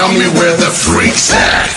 Tell me where the freak's at.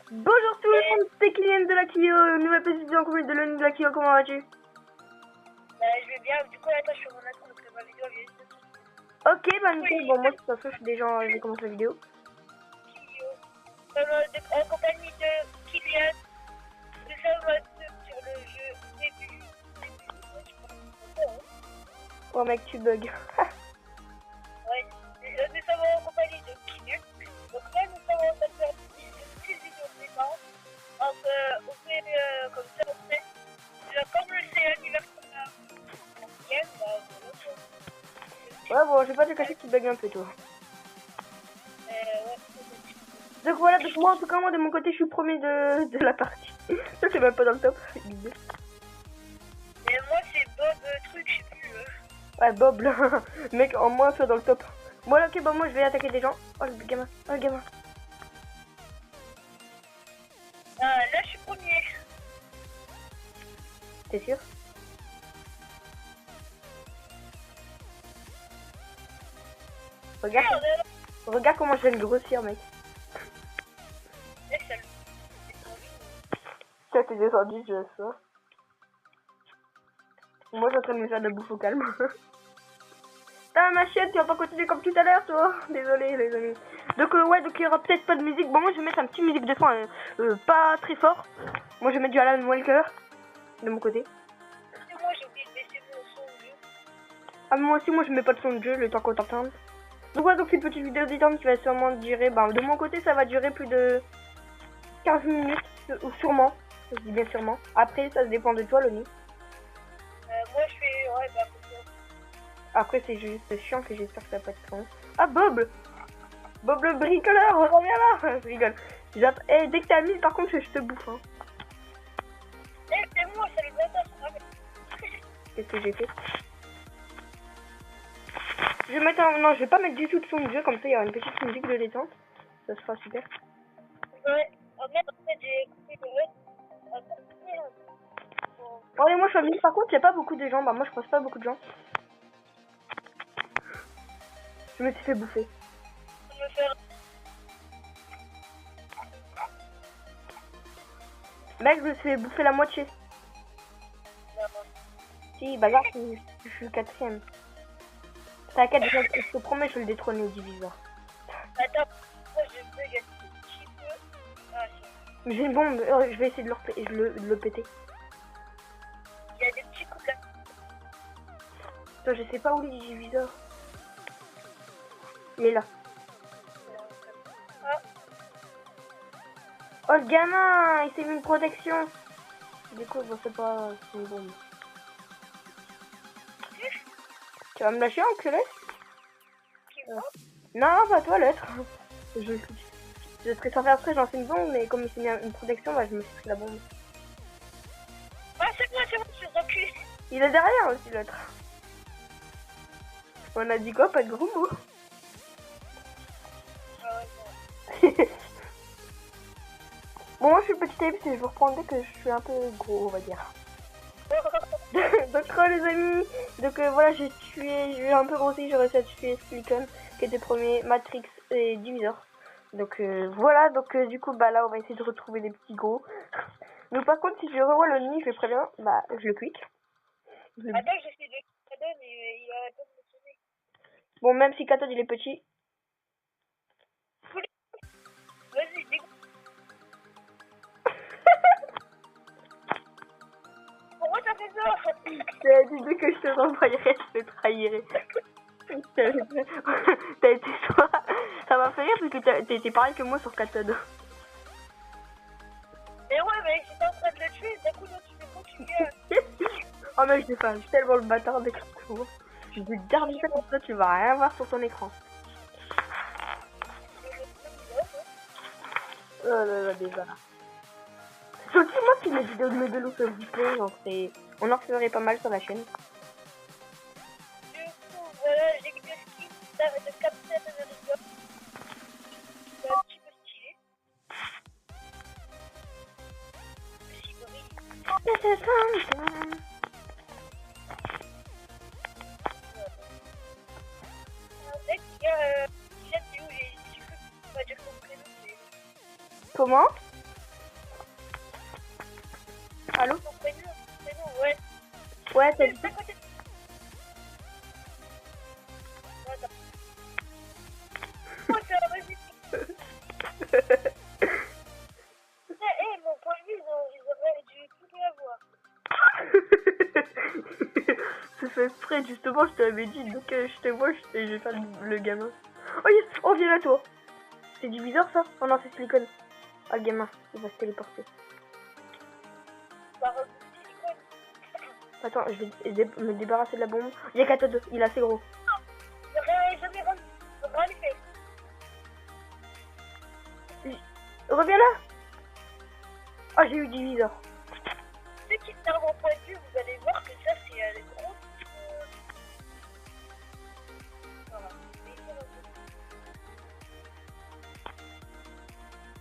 Bonjour tout le monde, c'est Kylian de la Clio, nouvelle petite vidéo en compagnie de Loni de la Clio, comment vas-tu? Je vais bien, du coup attends je suis mon attente parce que ma vidéo vient juste Ok, bah nickel, bon moi de toute façon je suis déjà, j'ai commencé la vidéo. en compagnie de Kylian. Nous sommes sur le jeu début. Oh mec tu bugs. Ouais, nous sommes en compagnie de Kylian. Donc là nous sommes en train de faire une petite vidéo de défense. On fait comme ça, on fait. Comme c'est l'anniversaire de Kylian, bah Ouais bon, je vais pas te cacher que tu bugs un peu toi. ouais. Donc voilà, donc moi en tout cas moi de mon côté je suis premier de la partie. Ça c'est même pas dans le top. Et moi c'est Bob truc, je sais plus. Ouais Bob là, mec en moins soit dans le top. Bon là ok bah moi je vais attaquer des gens. Oh le gamin, oh le gamin. Ah là je suis premier. T'es sûr? Regarde, regarde comment je vais le grossir mec. Ça t'es descendu, je sais. Moi je suis en train de me faire de bouffe au calme. Putain ma chienne, tu vas pas continuer comme tout à l'heure toi. Désolé les amis. Donc ouais, donc il y aura peut-être pas de musique. Bon moi je vais mettre un petit musique de fond, pas très fort. Moi je vais mettre du Alan Walker de mon côté. Moi j'ai oublié de baisser mon son de jeu. Ah moi aussi moi je mets pas de son de jeu le temps qu'on t'entende. Donc ouais, donc c'est une petite vidéo détente qui va sûrement durer, de mon côté ça va durer plus de 15 minutes, ou sûrement, je dis bien sûrement. Après ça se dépend de toi Loni. Moi je fais, ouais bah Après c'est juste chiant que j'espère que ça va pas être con. Ah Bob, Bob le bricoleur, reviens là. Je rigole. Eh, dès que t'as 1000 par contre je te bouffe hein. c'est moi, ça les bâtards. Qu'est-ce que j'ai fait? Je vais mettre un... Non, je vais pas mettre du tout de son de jeu, comme ça il y aura une petite musique de détente. Ça sera super. Ouais, en fait j'ai écouté le reste. Oh et moi je suis venue, par contre il y a pas beaucoup de gens, moi je pense pas beaucoup de gens. Je me suis fait bouffer. Mec, je me suis fait bouffer la moitié. Si, bagarre, je suis le quatrième. T'inquiète, je te promets, je vais le détrôner au diviseur. Attends, moi je bug un petit peu. Ah, J'ai une bombe, je vais essayer de le péter. il y a des petits coups là. Attends, je sais pas où est le diviseur. Il est là. Ah. Oh le gamin, il s'est mis une protection. Du coup, bon, c'est pas une bombe. Tu vas me lâcher enculé? Non, pas toi l'être. Je serais sans faire après, j'en fais une bombe, mais comme il s'est mis une protection, je me suis pris la bombe. Ah c'est moi, je suis reculé. Il est derrière aussi l'autre. On a dit quoi? Pas de gros mots. Bon, moi je suis petit ape, et je vous reprends dès que je suis un peu gros, on va dire. Donc les amis, donc voilà, j'ai un peu grossi, j'ai réussi à tuer Silicon qui était premier, Matrix et Divisor. Donc voilà, donc du coup là on va essayer de retrouver des petits gros. Donc par contre si je revois le nid, je le préviens, je le quick. Attends, j'essaie de Katon, mais il arrête pas de me sonner. Bon, même si Katon il est petit. Vas-y, dégoûte. Pourquoi t'as fait ça? T'as dit dès que je te renvoyerai, je te trahirai. T'as été toi. Ça m'a fait rire parce que t'as été pareil que moi sur Katon. Mais ouais, mais j'étais en train de le tuer, d'un coup, là, tu fais quoi, tu viens. Oh mec, je suis tellement le bâtard avec toi. Je vais te garder ça comme ça, tu vas rien voir sur ton écran. Oh là là, déjà. C'est aussi moi qui mets des vidéos de mes vélos sur le replay, on en ferait pas mal sur la chaîne. Du coup, voilà, j'ai que des skins de Captain America. C'est un petit peu stylé. Si, oui. Avec Comment? Allô? Ton prénom, ouais. Ouais, t'as dit. C'est à côté. Attends. Oh, c'est la musique. Eh, mon point de vue, ils auraient dû tout l'avoir. C'est fait exprès, justement, je t'avais dit, donc je te vois, je vais faire le gamin. Oh yes! Oh, viens là, toi! C'est du bizarre, ça? Oh non, c'est silicone. Ah, le gamin, il va se téléporter. Par silicone. Attends, je vais me débarrasser de la bombe. Il y a 4 2, il est assez gros. J'aurais jamais rien fait. Reviens là! Oh, j'ai eu du viseur. Ceux qui servent mon point de vue, vous allez voir que ça, c'est les gros. Voilà.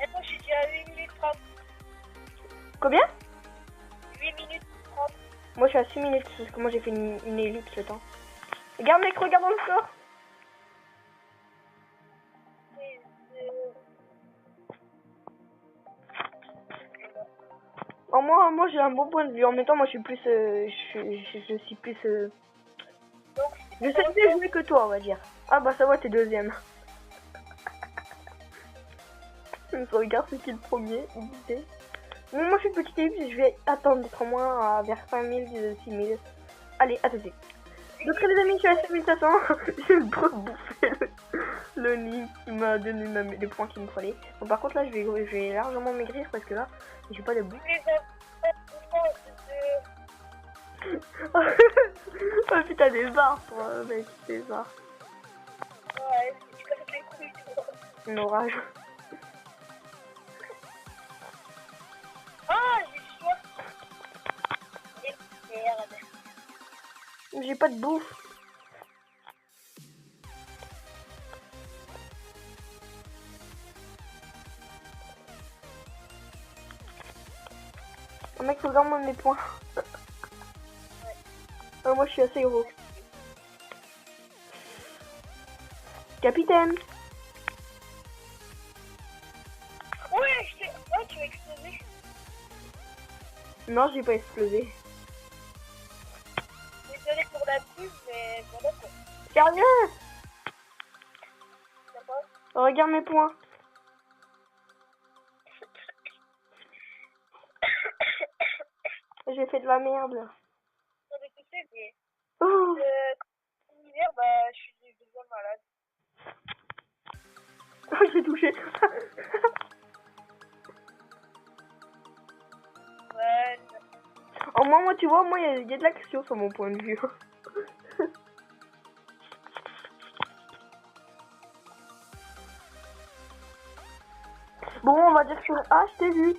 Et moi, je suis déjà à 8 minutes 30. Combien? 8 minutes 30. Moi, je suis à 6 minutes, parce que moi, j'ai fait une ellipse le temps. Regarde, mec, regarde dans le score! Oh, moi j'ai un bon point de vue. En même temps, moi, je suis plus. Je suis plus. Donc, Je sais mieux jouer que toi, on va dire. Ah, bah, ça va, t'es deuxième. Je regarde c'est qui le premier. Éviter. Moi, je suis petite ellipse, je vais attendre d'être au moins à vers 5000, 6000. Allez, à tout de suite. Donc, les amis, je suis à 5500. J'ai trop bouffé le nid qui m'a donné les points qu'il me fallait. Bon, par contre, là, je vais largement maigrir parce que là, j'ai pas de bouffe. Oh putain, des barres, toi, mec, des barres. Ouais, tu casses les couilles. Un orage. Ah, j'ai soif. Et merde. J'ai pas de bouffe. Oh, mec, faut vraiment mes points. Oh, moi, je suis assez gros. Capitaine. Ouais, ouais, tu vas exploser. Non, j'ai pas explosé. Désolé pour la pub, mais voilà quoi. Sérieux? D'accord. Oh, regarde mes points. J'ai fait de la merde. Non, mais tu sais, mais Oh. l'hiver, bah, je suis déjà malade. Oh, j'ai touché. Ouais. Oh, moi, tu vois, moi, il y a de l'action sur mon point de vue. Bon, on va dire que... Ah, je t'ai vu.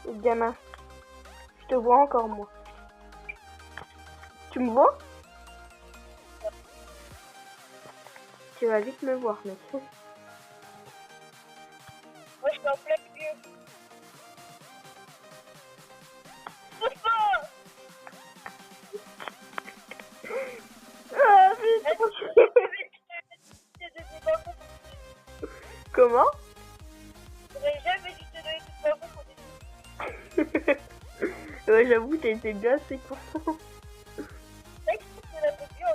Le gamin. Je te vois encore, moi. Tu me vois? Tu vas vite me voir, mec. Moi, je suis en plein milieu. Pousse pas! Ah, putain. Comment? J'aurais jamais dû te donner toute ma bouffe au début. Ouais, j'avoue, t'as été bien assez con. Mec, c'est la question,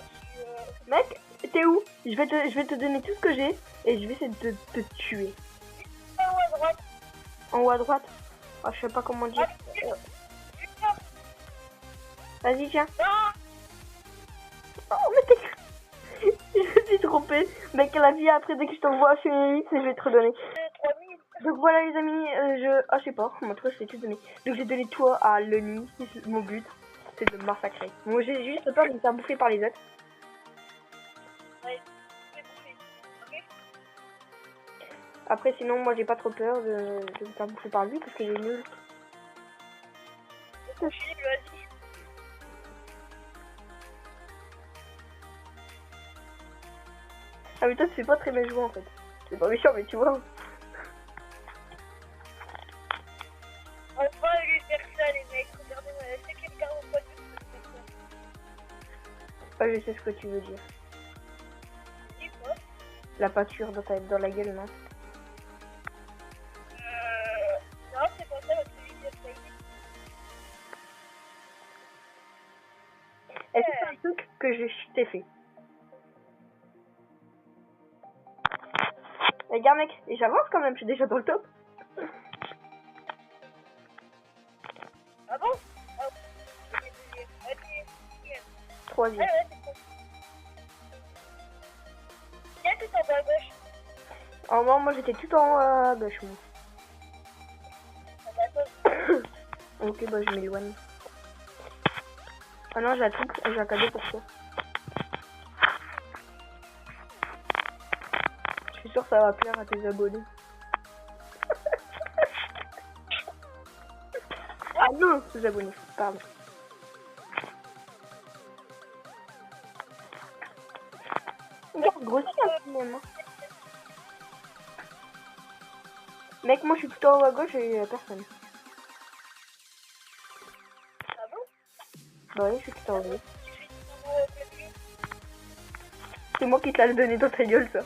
Mec, t'es où? Je vais te donner tout ce que j'ai et je vais essayer de te tuer. en haut à droite. En haut à droite? Oh, je sais pas comment dire. Vas-y, tiens. Ah! Oh, mais t'es... Je me suis trompée. Mec, la vie après, dès que je t'envoie chez Elite, je vais te redonner. 3000. Donc voilà les amis, ah je sais pas, mon truc c'est tout donné. Donc j'ai donné toi à Lenny, mon but, c'est de me massacrer. Moi j'ai juste peur de me faire bouffer par les autres. Ouais, je vais bouffer. Ok? Après sinon moi j'ai pas trop peur de me faire bouffer par lui parce qu'il est nul. Je suis nul, vas-y. Ah mais toi tu sais pas très bien jouer en fait. C'est pas méchant mais tu vois. On va lui faire ça, les mecs. Regardez-moi, c'est quelqu'un au point de vue. Ah je sais ce que tu veux dire. Dis quoi? la pâture dans la gueule, non? Non, c'est pas ça, parce que lui, il a failli. Est-ce que c'est un truc que je t'ai fait? Regarde mec, et j'avance quand même, je suis déjà dans le top. Ah bon? Ah, ok. Troisième. Ouais, c'est cool. Tiens, tout en bas à gauche. En moi j'étais tout en haut à gauche, moi. Ah bah, attends. Ok, bah je m'éloigne. Ah non, j'ai un cadeau pour toi. Je suis sûr que ça va plaire à tes abonnés. Ah non, tes abonnés, pardon. Regarde, grossi un peu même. Hein. Mec, moi je suis tout en haut à gauche et personne. Ah bon? Bah oui, je suis tout en haut. Tu fais tout en haut avec lui. C'est moi qui te l'ai donné dans ta gueule, ça.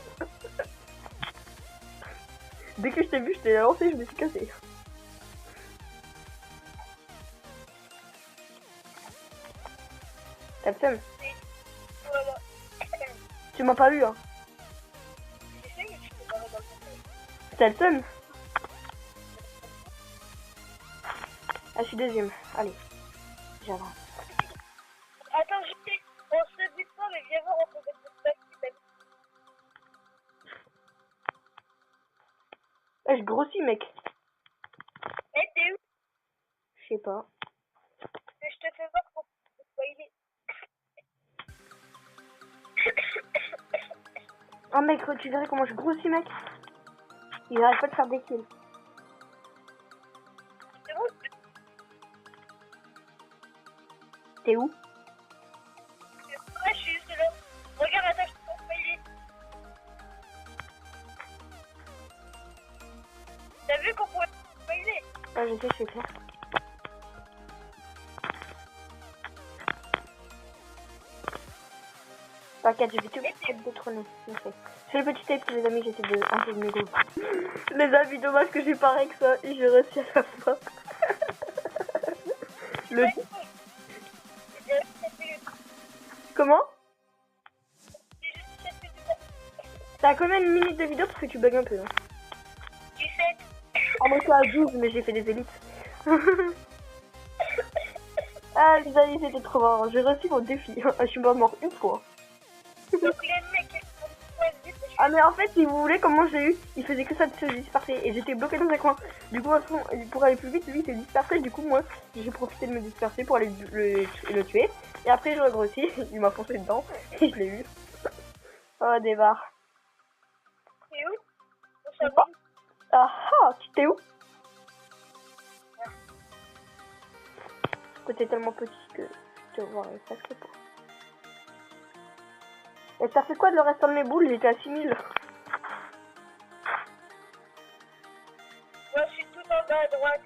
Dès que je t'ai vu, je t'ai lancé, je me suis cassé. T'as le seum? Voilà. Tu m'as pas eu, hein. J'essaie, mais tu peux pas dans le conseil. T'as le seum? Ah, je suis deuxième. Allez, j'avance. Attends, je sais. On se bute pas, mais viens voir, on peut mettre le pack qui t'aime. Ah, je grossis, mec. Eh, t'es où? Je sais pas. Que je te fais voir pour te spoiler. Oh, mec, tu verrais comment je grossis, mec. Il arrête pas de faire des kills. C'est bon? T'es où? Ouais, je suis juste là. Regarde, attends, je te fais spoiler. T'as vu qu'on pouvait spoiler? Ah, je sais, je sais faire. T'inquiète, je vais tout détrôner. C'est le petit tape, les amis, j'essaie de un peu de m'égo. Les amis, dommage que j'ai pareil que ça et j'ai réussi à la fin. Le... Comment? T'as combien de minutes de vidéo parce que tu bugs un peu hein? 17. Ah moi je suis à 12 mais j'ai fait des élites. Ah les amis c'était trop marrant, j'ai réussi mon défi. Je suis pas mort une fois. Donc les mecs, Ah mais en fait si vous voulez comment j'ai eu, il faisait que ça de se disperser et j'étais bloqué dans un coin. Du coup pour aller plus vite lui il s'est dispersé, du coup moi j'ai profité de me disperser pour aller le tuer. Et après je regrossis, il m'a foncé dedans et je l'ai eu. Oh des barres. t'es où? On s'abonne. Ah ah, tu t'es où? T'es tellement petit que je te vois presque pas. Et ça fait quoi de le restant de mes boules? J'étais à 6000. Moi je suis tout en bas à droite.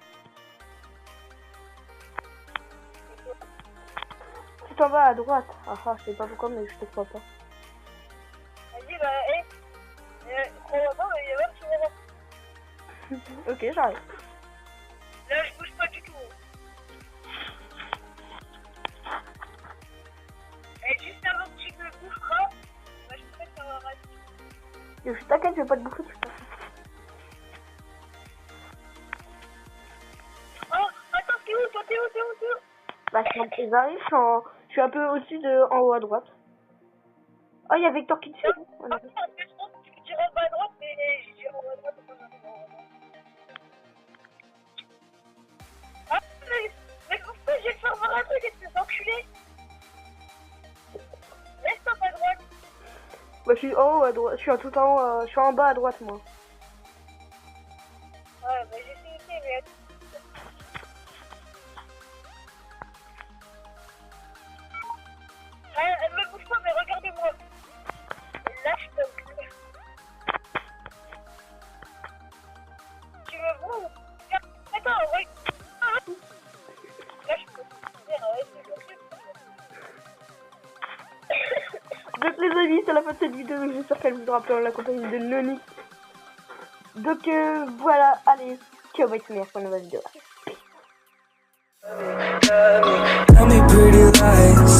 Tout en bas à droite. Ah ah, je sais pas pourquoi mais je te crois pas. Vas-y, bah, crois-moi pas, mais il y a même qui verra. Ok, j'arrive. Là, je bouge pas du tout. Et juste avant que tu me boufferas, bah, je peux faire un raté. Je t'inquiète, je vais pas te bouffer tout ça. Oh, attends, t'es où? Toi, t'es où? T'es où? T'es où? Bah, j'arrive, je suis un peu au-dessus de, en haut à droite. Oh, il y a Victor qui te suit. Ah, parce que je pense que tu rentres à droite, mais je dirais en bas à droite, et pas en bas à droite. Ah, mais pourquoi je vais te faire voir un truc, espèce d'enculé? Reste en bas à droite. Bah, je suis en haut à droite, je suis tout en haut, je suis en bas à droite, moi. Ouais, bah, j'ai essayé, mais... Elle me bouge pas, mais regardez-moi. Lâche ton cul. Tu me vois ou... Attends, regarde. Lâche ton cul. Donc les amis, c'est la fin de cette vidéo, donc j'espère qu'elle vous aura plu en la compagnie de Noni. Donc voilà, allez, ciao, bye, c'est pour une nouvelle vidéo. Tell me pretty lies.